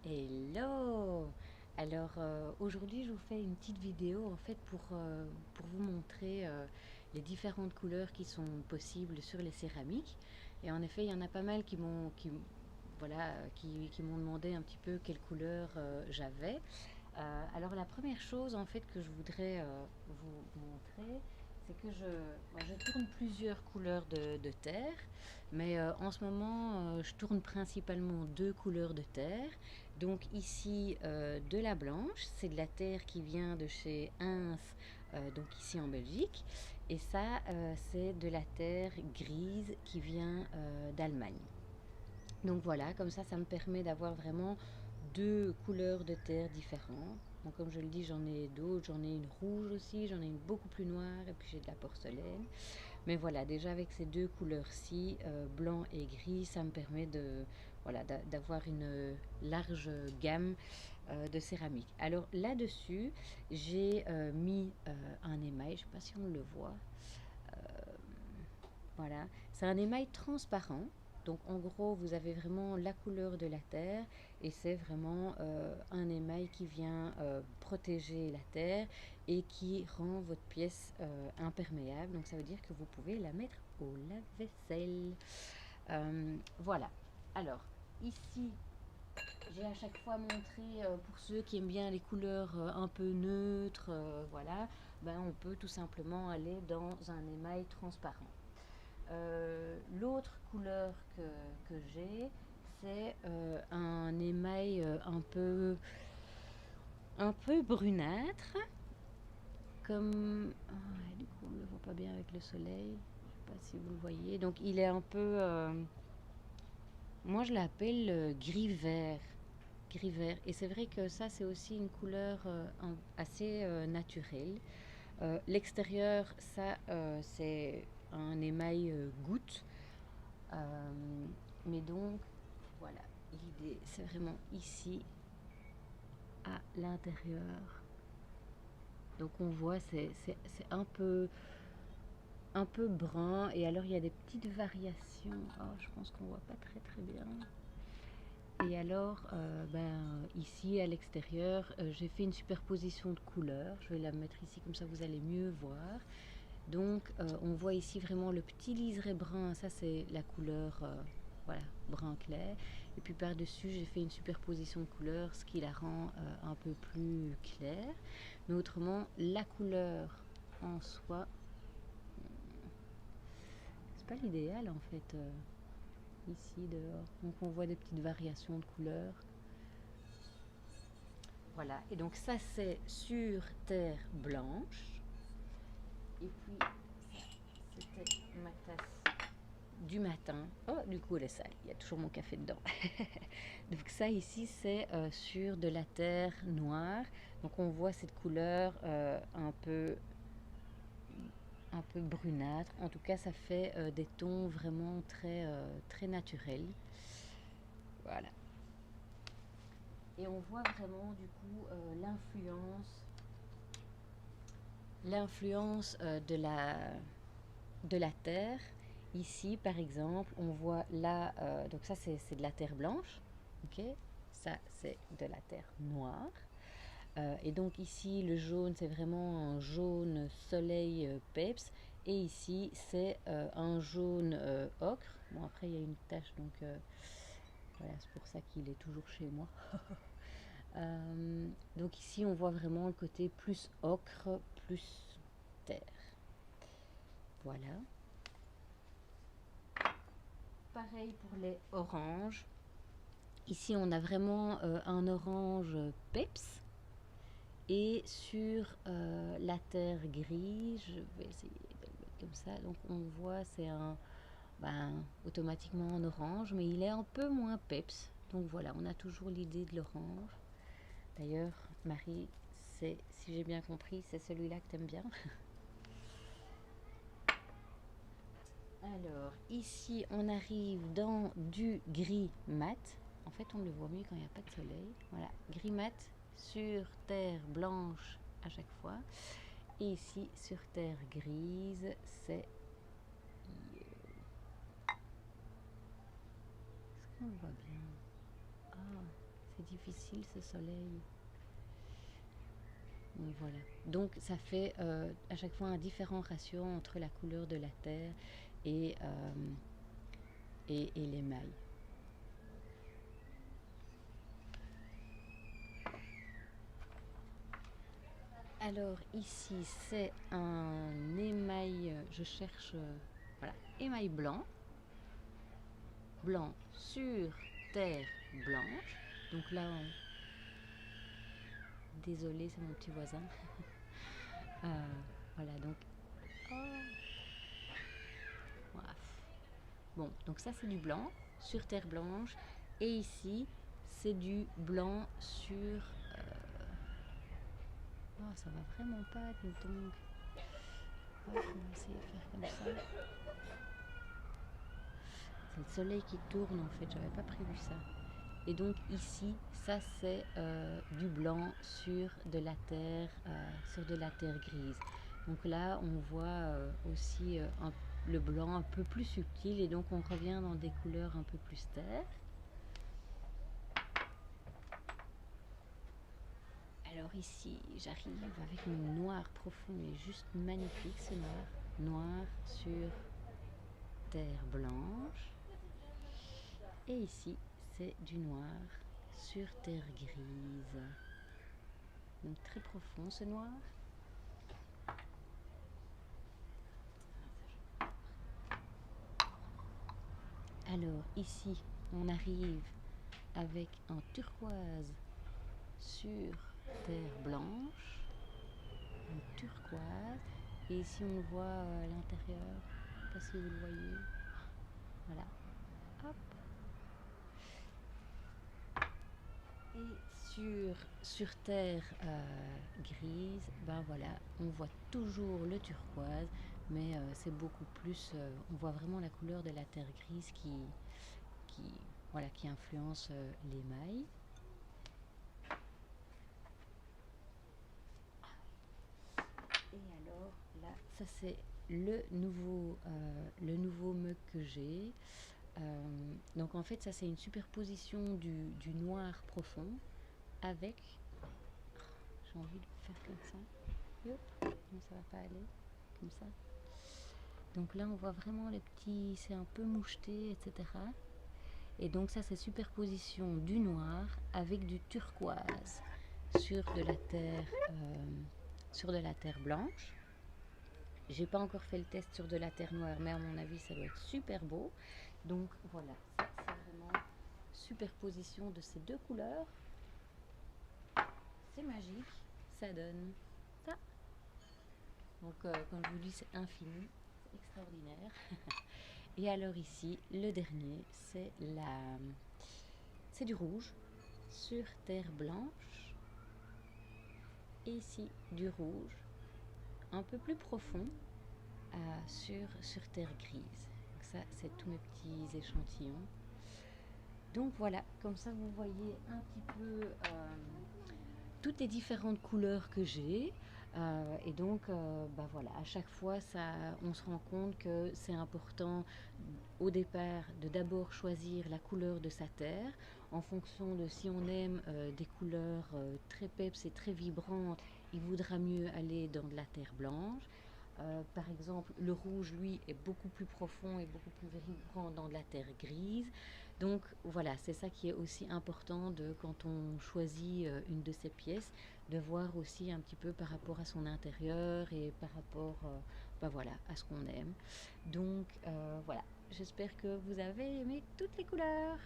Hello! Alors aujourd'hui je vous fais une petite vidéo en fait pour vous montrer les différentes couleurs qui sont possibles sur les céramiques. Et en effet il y en a pas mal qui m'ont demandé un petit peu quelle couleur j'avais. Alors la première chose en fait que je voudrais vous montrer, c'est que je tourne plusieurs couleurs de terre, mais en ce moment je tourne principalement deux couleurs de terre. Donc ici de la blanche, c'est de la terre qui vient de chez Ins, donc ici en Belgique, et ça c'est de la terre grise qui vient d'Allemagne. Donc voilà, comme ça me permet d'avoir vraiment deux couleurs de terre différentes. Donc comme je le dis, j'en ai d'autres, j'en ai une rouge aussi, j'en ai une beaucoup plus noire, et puis j'ai de la porcelaine. Mais voilà, déjà avec ces deux couleurs-ci, blanc et gris, ça me permet d'avoir une large gamme de céramique. Alors là-dessus, j'ai mis un émail, je ne sais pas si on le voit. Voilà, c'est un émail transparent. Donc en gros, vous avez vraiment la couleur de la terre et c'est vraiment un émail qui vient protéger la terre et qui rend votre pièce imperméable. Donc ça veut dire que vous pouvez la mettre au lave-vaisselle. Voilà. Alors ici, j'ai à chaque fois montré pour ceux qui aiment bien les couleurs un peu neutres, voilà, ben on peut tout simplement aller dans un émail transparent. L'autre couleur que j'ai, c'est un émail un peu brunâtre, comme... Ah, du coup, on ne le voit pas bien avec le soleil. Je ne sais pas si vous le voyez. Donc, il est un peu... moi, je l'appelle gris-vert. Gris-vert. Et c'est vrai que ça, c'est aussi une couleur assez naturelle. L'extérieur, ça, c'est un émail goutte. Mais donc, voilà, l'idée, c'est vraiment ici, à l'intérieur. Donc on voit, c'est un peu brun. Et alors, il y a des petites variations. Oh, je pense qu'on voit pas très très bien. Et alors, ici, à l'extérieur, j'ai fait une superposition de couleurs. Je vais la mettre ici, comme ça vous allez mieux voir. Donc on voit ici vraiment le petit liseré brun, ça c'est la couleur voilà, brun clair. Et puis par-dessus j'ai fait une superposition de couleurs, ce qui la rend un peu plus claire. Mais autrement, la couleur en soi, c'est pas l'idéal en fait, ici dehors. Donc on voit des petites variations de couleurs. Voilà, et donc ça c'est sur terre blanche. Et puis c'était ma tasse du matin. Oh, du coup, elle est sale. Il y a toujours mon café dedans. Donc ça, ici, c'est sur de la terre noire. Donc on voit cette couleur un peu brunâtre. En tout cas, ça fait des tons vraiment très naturels. Voilà. Et on voit vraiment, du coup, l'influence de la terre. Ici, par exemple, on voit là, donc ça c'est de la terre blanche, ok. Ça c'est de la terre noire. Et donc ici, le jaune, c'est vraiment un jaune soleil peps. Et ici, c'est un jaune ocre. Bon, après, il y a une tache, donc voilà, c'est pour ça qu'il est toujours chez moi. Donc ici, on voit vraiment le côté plus ocre, plus terre. Voilà. Pareil pour les oranges. Ici, on a vraiment un orange peps. Et sur la terre grise, je vais essayer de le mettre comme ça. Donc, on voit, c'est automatiquement un orange, mais il est un peu moins peps. Donc, voilà, on a toujours l'idée de l'orange. D'ailleurs, Marie, si j'ai bien compris, c'est celui-là que tu aimes bien. Alors, ici, on arrive dans du gris mat. En fait, on le voit mieux quand il n'y a pas de soleil. Voilà, gris mat sur terre blanche à chaque fois. Et ici, sur terre grise, c'est... Est-ce qu'on le voit bien? Ah, C'est difficile ce soleil. Donc voilà. Donc ça fait à chaque fois un différent ratio entre la couleur de la terre et, et l'émail. Alors ici c'est un émail, je cherche, voilà, émail blanc, blanc sur terre blanche. Donc là, désolé, c'est mon petit voisin. Voilà, donc, oh, bref. Bon, donc ça c'est du blanc sur terre blanche, et ici c'est du blanc sur... Oh, ça va vraiment pas, dis donc. On va essayer de faire comme ça. C'est le soleil qui tourne en fait, j'avais pas prévu ça. Et donc ici, ça c'est du blanc sur de la terre, grise. Donc là, on voit aussi le blanc un peu plus subtil, et donc on revient dans des couleurs un peu plus terre. Alors ici, j'arrive avec mon noir profond, et juste magnifique ce noir. Noir sur terre blanche. Et ici, c'est du noir sur terre grise. Donc très profond ce noir. Alors ici, on arrive avec un turquoise sur terre blanche. Un turquoise. Et ici, on voit l'intérieur. Je ne sais pas si vous le voyez. Voilà. Hop. Et sur terre grise, ben voilà, on voit toujours le turquoise, mais c'est beaucoup plus, on voit vraiment la couleur de la terre grise qui influence l'émail. Et alors là, ça c'est le nouveau mug que j'ai. Donc en fait, ça c'est une superposition du noir profond avec... J'ai envie de faire comme ça. Hop, non, ça va pas aller. Comme ça. Donc là, on voit vraiment les petits... C'est un peu moucheté, etc. Et donc ça, c'est superposition du noir avec du turquoise sur de la terre blanche. J'ai pas encore fait le test sur de la terre noire, mais à mon avis, ça doit être super beau. Donc voilà, ça c'est vraiment superposition de ces deux couleurs. C'est magique, ça donne ça. Donc comme je vous dis, c'est infini, c'est extraordinaire. Et alors ici, le dernier, c'est du rouge sur terre blanche. Et ici, du rouge un peu plus profond sur terre grise. Donc ça, c'est tous mes petits échantillons. Donc voilà, comme ça vous voyez un petit peu toutes les différentes couleurs que j'ai. Et donc, bah voilà, à chaque fois, on se rend compte que c'est important au départ de d'abord choisir la couleur de sa terre en fonction de si on aime des couleurs très peps et très vibrantes. Il vaudra mieux aller dans de la terre blanche. Par exemple, le rouge, lui, est beaucoup plus profond et beaucoup plus vibrant dans de la terre grise. Donc voilà, c'est ça qui est aussi important quand on choisit une de ces pièces, de voir aussi un petit peu par rapport à son intérieur et par rapport bah voilà, à ce qu'on aime. Donc voilà, j'espère que vous avez aimé toutes les couleurs.